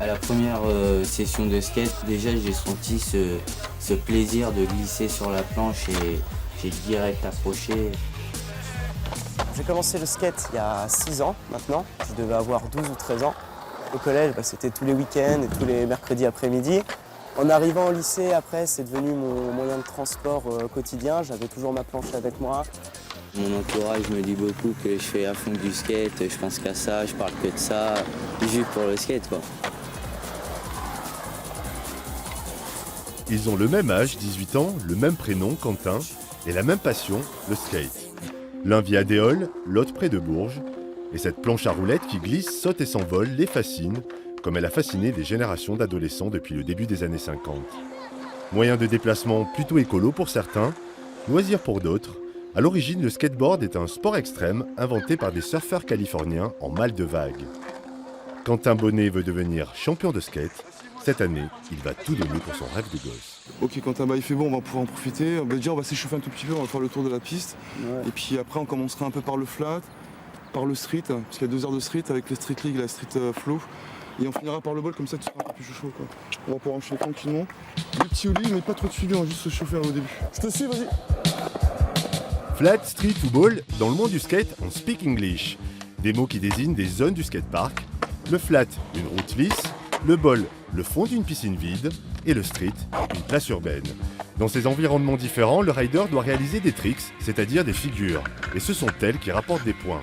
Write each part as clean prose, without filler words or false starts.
À la première session de skate, déjà j'ai senti ce plaisir de glisser sur la planche et j'ai direct accroché. J'ai commencé le skate il y a 6 ans maintenant, je devais avoir 12 ou 13 ans. Au collège, c'était tous les week-ends et tous les mercredis après-midi. En arrivant au lycée, après, c'est devenu mon moyen de transport quotidien. J'avais toujours ma planche avec moi. Mon entourage me dit beaucoup que je fais à fond du skate, je pense qu'à ça, je parle que de ça, juste pour le skate quoi. Ils ont le même âge, 18 ans, le même prénom, Quentin, et la même passion, le skate. L'un vit à Déol, l'autre près de Bourges. Et cette planche à roulettes qui glisse, saute et s'envole les fascine, comme elle a fasciné des générations d'adolescents depuis le début des années 50. Moyen de déplacement plutôt écolo pour certains, loisir pour d'autres, à l'origine le skateboard est un sport extrême inventé par des surfeurs californiens en mal de vagues. Quentin Bonnet veut devenir champion de skate. Cette année, il va tout donner pour son rêve de gosse. Ok, Quentin, il fait bon, on va pouvoir en profiter. Déjà, on va s'échauffer un tout petit peu, on va faire le tour de la piste. Ouais. Et puis après, on commencera un peu par le flat, par le street, parce qu'il y a 2 heures de street avec les street league et la street flow. Et on finira par le ball, comme ça tu seras un peu plus chaud. Quoi. On va pouvoir enchaîner tranquillement. Le petit ollie, mais pas trop de suivi, on va juste se chauffer au début. Je te suis, vas-y. Flat, street ou ball, dans le monde du skate, on speak English. Des mots qui désignent des zones du skatepark. Le flat, une route lisse. Le ball, le fond d'une piscine vide. Et le street, une place urbaine. Dans ces environnements différents, le rider doit réaliser des tricks, c'est-à-dire des figures. Et ce sont elles qui rapportent des points.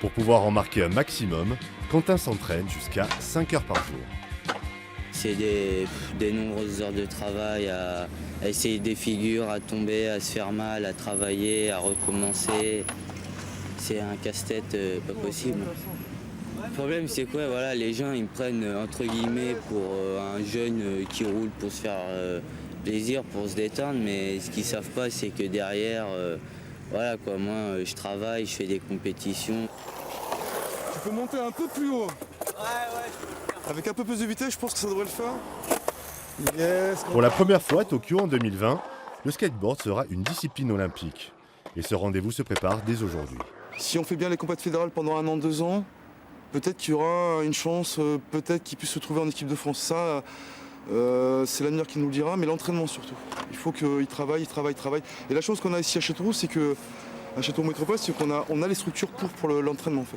Pour pouvoir en marquer un maximum, Quentin s'entraîne jusqu'à 5 heures par jour. C'est des nombreuses heures de travail à essayer des figures, à tomber, à se faire mal, à travailler, à recommencer. C'est un casse-tête pas possible. Le problème c'est quoi, voilà, les gens ils me prennent entre guillemets pour un jeune qui roule pour se faire plaisir, pour se détendre, mais ce qu'ils savent pas c'est que derrière, voilà quoi, moi je travaille, je fais des compétitions. Tu peux monter un peu plus haut. Avec un peu plus de vitesse, je pense que ça devrait le faire. Yes. Pour la première fois à Tokyo en 2020, le skateboard sera une discipline olympique. Et ce rendez-vous se prépare dès aujourd'hui. Si on fait bien les compétitions fédérales pendant 1 an, 2 ans, peut-être qu'il y aura une chance, peut-être qu'il puisse se trouver en équipe de France. Ça, c'est l'avenir qui nous le dira, mais l'entraînement surtout. Il faut qu'il travaille. Et la chance qu'on a ici à Châteauroux, c'est que à Châteauroux Métropole, c'est qu'on a les structures pour l'entraînement en fait.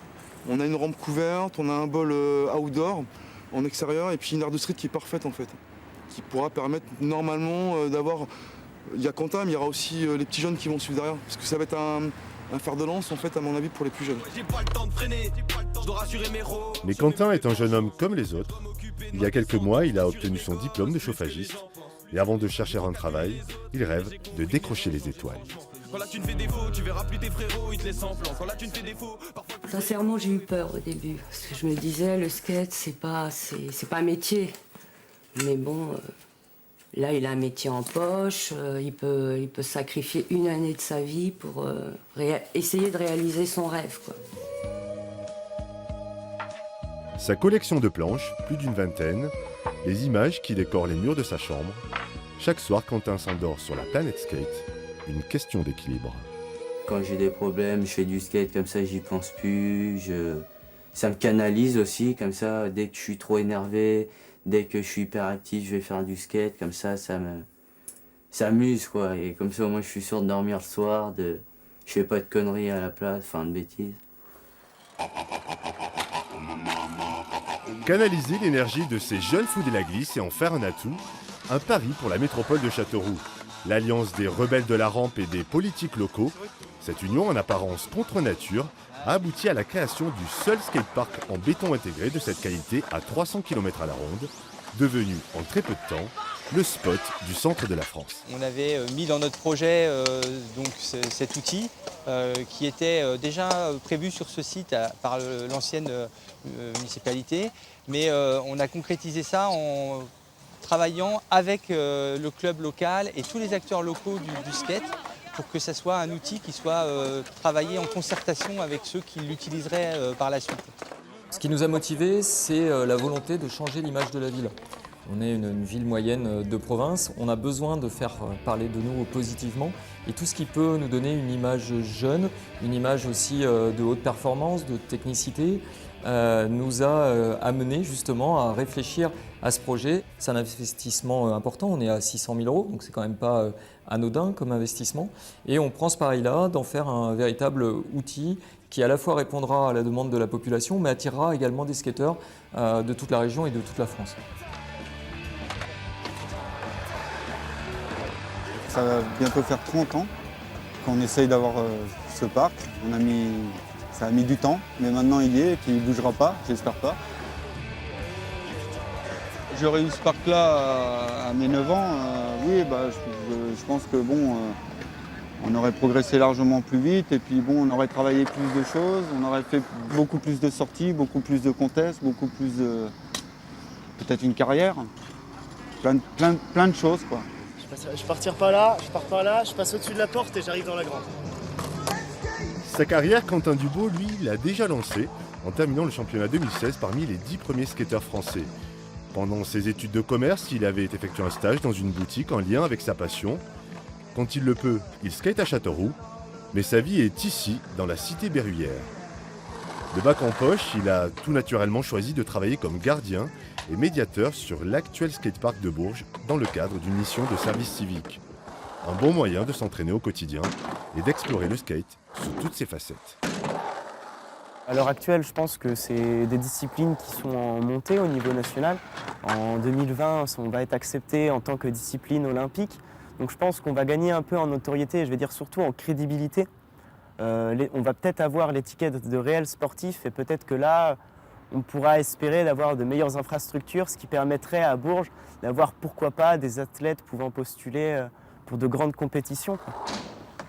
On a une rampe couverte, on a un bol outdoor en extérieur et puis une aire de street qui est parfaite en fait, qui pourra permettre normalement d'avoir. Il y a Quentin, mais il y aura aussi les petits jeunes qui vont suivre derrière, parce que ça va être un fer de lance en fait à mon avis pour les plus jeunes. Mais Quentin est un jeune homme comme les autres. Il y a quelques mois, il a obtenu son diplôme de chauffagiste. Et avant de chercher un travail, il rêve de décrocher les étoiles. Sincèrement, j'ai eu peur au début, parce que je me disais, le skate, c'est pas un métier. Mais bon, là, il a un métier en poche, il peut sacrifier 1 année de sa vie pour essayer de réaliser son rêve, quoi. Sa collection de planches, plus d'une vingtaine, les images qui décorent les murs de sa chambre. Chaque soir, Quentin s'endort sur la planète skate, une question d'équilibre. Quand j'ai des problèmes, je fais du skate comme ça, j'y pense plus. Ça me canalise aussi, comme ça, dès que je suis trop énervé, dès que je suis hyperactif, je vais faire du skate, comme ça m'amuse quoi. Et comme ça, au moins, je suis sûr de dormir le soir, je fais pas de conneries à la place, enfin de bêtises. Canaliser l'énergie de ces jeunes fous de la glisse et en faire un atout, un pari pour la métropole de Châteauroux. L'alliance des rebelles de la rampe et des politiques locaux, cette union en apparence contre nature, a abouti à la création du seul skatepark en béton intégré de cette qualité à 300 km à la ronde, devenu en très peu de temps le spot du centre de la France. On avait mis dans notre projet cet outil qui était déjà prévu sur ce site par l'ancienne municipalité, mais on a concrétisé ça en travaillant avec le club local et tous les acteurs locaux du skate pour que ça soit un outil qui soit travaillé en concertation avec ceux qui l'utiliseraient par la suite. Ce qui nous a motivés, c'est la volonté de changer l'image de la ville. On est une ville moyenne de province, on a besoin de faire parler de nous positivement et tout ce qui peut nous donner une image jeune, une image aussi de haute performance, de technicité, nous a amené justement à réfléchir à ce projet. C'est un investissement important, on est à 600 000 €, donc c'est quand même pas anodin comme investissement. Et on prend ce pari-là d'en faire un véritable outil qui à la fois répondra à la demande de la population, mais attirera également des skateurs de toute la région et de toute la France. Ça va bientôt faire 30 ans qu'on essaye d'avoir ce parc. Ça a mis du temps, mais maintenant il y est et puis il ne bougera pas, j'espère pas. J'aurais eu ce parc-là à mes 9 ans, oui, je pense que bon, on aurait progressé largement plus vite et puis bon, on aurait travaillé plus de choses, on aurait fait beaucoup plus de sorties, beaucoup plus de contests, beaucoup plus de... peut-être une carrière, plein de choses quoi. Je pars par là, je passe au-dessus de la porte et j'arrive dans la grande. Sa carrière, Quentin Dubaud, lui, l'a déjà lancée en terminant le championnat 2016 parmi les 10 premiers skateurs français. Pendant ses études de commerce, il avait effectué un stage dans une boutique en lien avec sa passion. Quand il le peut, il skate à Châteauroux, mais sa vie est ici, dans la cité berruyère. Le bac en poche, il a tout naturellement choisi de travailler comme gardien et médiateur sur l'actuel skatepark de Bourges dans le cadre d'une mission de service civique. Un bon moyen de s'entraîner au quotidien et d'explorer le skate sous toutes ses facettes. À l'heure actuelle, je pense que c'est des disciplines qui sont en montée au niveau national. En 2020, on va être accepté en tant que discipline olympique. Donc je pense qu'on va gagner un peu en notoriété, je vais dire surtout en crédibilité. On va peut-être avoir l'étiquette de réel sportif et peut-être que là, on pourra espérer d'avoir de meilleures infrastructures, ce qui permettrait à Bourges d'avoir pourquoi pas des athlètes pouvant postuler pour de grandes compétitions.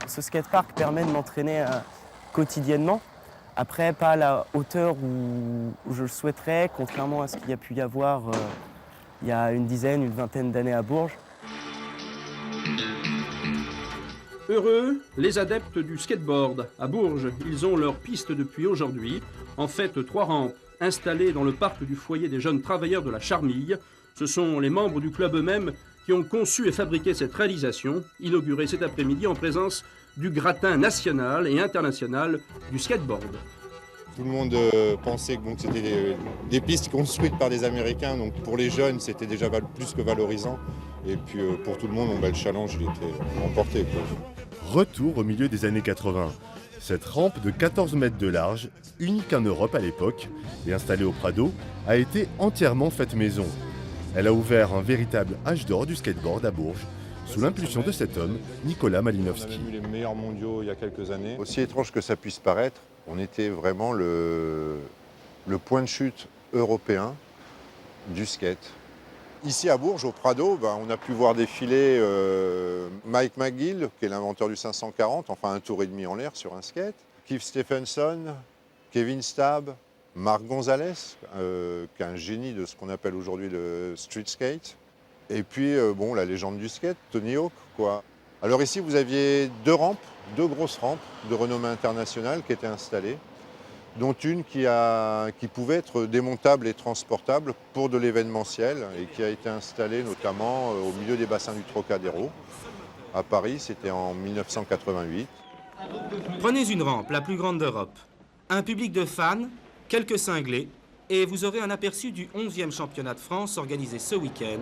Ce skatepark permet de m'entraîner quotidiennement. Après, pas à la hauteur où je le souhaiterais, contrairement à ce qu'il y a pu y avoir il y a une vingtaine d'années à Bourges. Heureux, les adeptes du skateboard. À Bourges, ils ont leur piste depuis aujourd'hui. En fait, 3 rampes installées dans le parc du foyer des jeunes travailleurs de la Charmille. Ce sont les membres du club eux-mêmes qui ont conçu et fabriqué cette réalisation, inaugurée cet après-midi en présence du gratin national et international du skateboard. Tout le monde pensait que c'était des pistes construites par des Américains, donc pour les jeunes c'était déjà plus que valorisant. Et puis pour tout le monde, le challenge il était remporté. Retour au milieu des années 80. Cette rampe de 14 mètres de large, unique en Europe à l'époque, et installée au Prado, a été entièrement faite maison. Elle a ouvert un véritable âge d'or du skateboard à Bourges, sous l'impulsion de cet homme, Nicolas Malinowski. On a eu les meilleurs mondiaux il y a quelques années. Aussi étrange que ça puisse paraître, on était vraiment le point de chute européen du skate. Ici à Bourges, au Prado, on a pu voir défiler Mike McGill, qui est l'inventeur du 540, enfin un tour et demi en l'air sur un skate, Keith Stephenson, Kevin Stab, Marc Gonzalez, qui est un génie de ce qu'on appelle aujourd'hui le street skate. Et puis, la légende du skate, Tony Hawk, quoi. Alors ici, vous aviez 2 rampes, 2 grosses rampes de renommée internationale qui étaient installées, dont une qui pouvait être démontable et transportable pour de l'événementiel et qui a été installée notamment au milieu des bassins du Trocadéro. À Paris, c'était en 1988. Prenez une rampe, la plus grande d'Europe. Un public de fans, quelques cinglés, et vous aurez un aperçu du 11e championnat de France organisé ce week-end.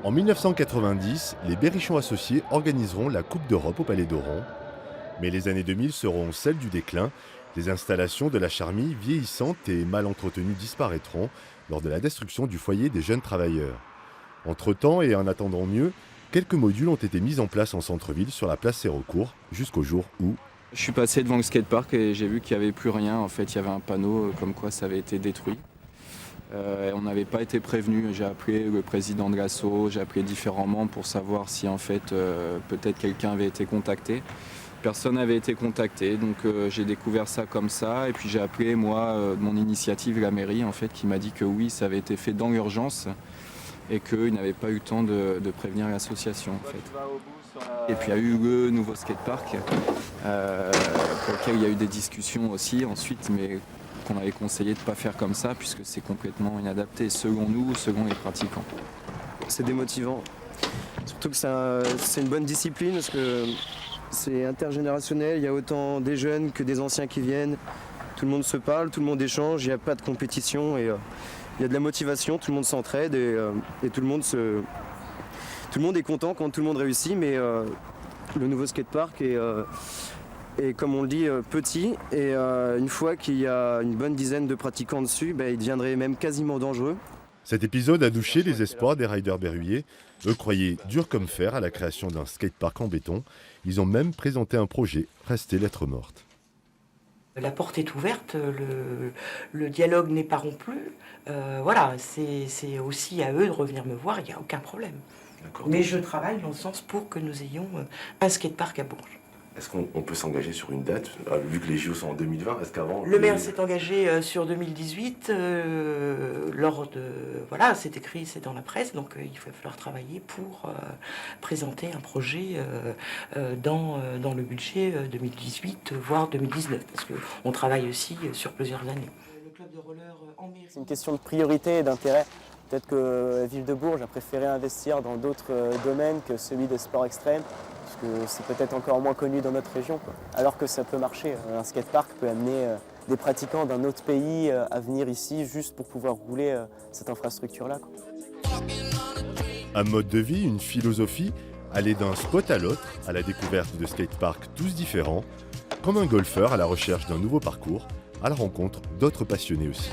En 1990, les Berrichons associés organiseront la Coupe d'Europe au Palais d'Oran. Mais les années 2000 seront celles du déclin. Les installations de la Charmille, vieillissantes et mal entretenues, disparaîtront lors de la destruction du foyer des jeunes travailleurs. Entre-temps, et en attendant mieux, quelques modules ont été mis en place en centre-ville sur la place Sérocourt, jusqu'au jour où... Je suis passé devant le skatepark et j'ai vu qu'il n'y avait plus rien. En fait, il y avait un panneau comme quoi ça avait été détruit. On n'avait pas été prévenu. J'ai appelé le président de l'asso, j'ai appelé différents membres pour savoir si en fait peut-être quelqu'un avait été contacté. Personne n'avait été contacté, donc j'ai découvert ça comme ça. Et puis j'ai appelé moi de mon initiative la mairie en fait qui m'a dit que oui, ça avait été fait dans l'urgence et qu'ils n'avaient pas eu le temps de prévenir l'association en fait. Et puis il y a eu le nouveau skatepark pour lequel il y a eu des discussions aussi ensuite, mais qu'on avait conseillé de ne pas faire comme ça puisque c'est complètement inadapté selon nous, selon les pratiquants. C'est démotivant. Surtout que c'est une bonne discipline parce que c'est intergénérationnel, il y a autant des jeunes que des anciens qui viennent. Tout le monde se parle, tout le monde échange, il n'y a pas de compétition et il y a de la motivation, tout le monde s'entraide et tout le monde est content quand tout le monde réussit, mais le nouveau skatepark est comme on le dit, petit et une fois qu'il y a une bonne dizaine de pratiquants dessus, il deviendrait même quasiment dangereux. Cet épisode a douché les espoirs des riders berruyers. Eux croyaient dur comme fer à la création d'un skatepark en béton. Ils ont même présenté un projet resté lettre morte. La porte est ouverte, le dialogue n'est pas rompu. Voilà, c'est aussi à eux de revenir me voir, il n'y a aucun problème. Mais je travaille dans le sens pour que nous ayons un skatepark à Bourges. Est-ce qu'on peut s'engager sur une date, vu que les JO sont en 2020, est-ce qu'avant... Le maire s'est engagé sur 2018, lors de... Voilà, c'est écrit, c'est dans la presse, donc il va falloir travailler pour présenter un projet dans le budget 2018, voire 2019, parce qu'on travaille aussi sur plusieurs années. Le club de roller en mairie... C'est une question de priorité et d'intérêt. Peut-être que la ville de Bourges a préféré investir dans d'autres domaines que celui des sports extrêmes, parce que c'est peut-être encore moins connu dans notre région, quoi. Alors que ça peut marcher. Un skatepark peut amener des pratiquants d'un autre pays à venir ici juste pour pouvoir rouler cette infrastructure-là, quoi. Un mode de vie, une philosophie, aller d'un spot à l'autre, à la découverte de skateparks tous différents, comme un golfeur à la recherche d'un nouveau parcours, à la rencontre d'autres passionnés aussi.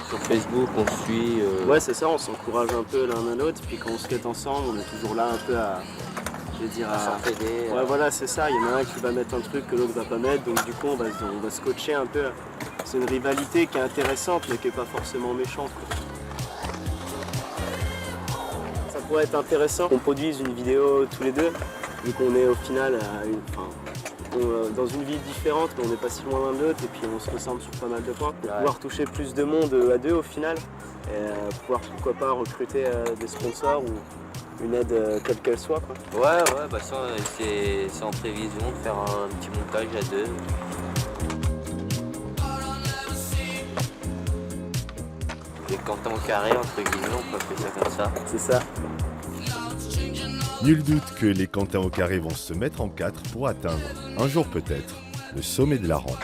Sur Facebook, on se suit. Ouais, c'est ça, on s'encourage un peu l'un à l'autre, puis quand on skate ensemble, on est toujours là un peu à s'entraider. Ouais, voilà, c'est ça, il y en a un qui va mettre un truc que l'autre va pas mettre, donc du coup on va se coacher un peu. C'est une rivalité qui est intéressante, mais qui n'est pas forcément méchante, quoi. Ça pourrait être intéressant qu'on produise une vidéo tous les deux, vu qu'on est au final dans une ville différente, mais on n'est pas si loin l'un de l'autre, et puis on se ressemble sur pas mal de points. Pour pouvoir toucher plus de monde à deux au final, et pouvoir pourquoi pas recruter des sponsors ou une aide quelle qu'elle soit, quoi. Ouais, ça c'est en prévision de faire un petit montage à deux. Et Quentin au carré, entre guillemets, on peut appeler ça comme ça. C'est ça. Nul doute que les Quentins au carré vont se mettre en quatre pour atteindre, un jour peut-être, le sommet de la rampe.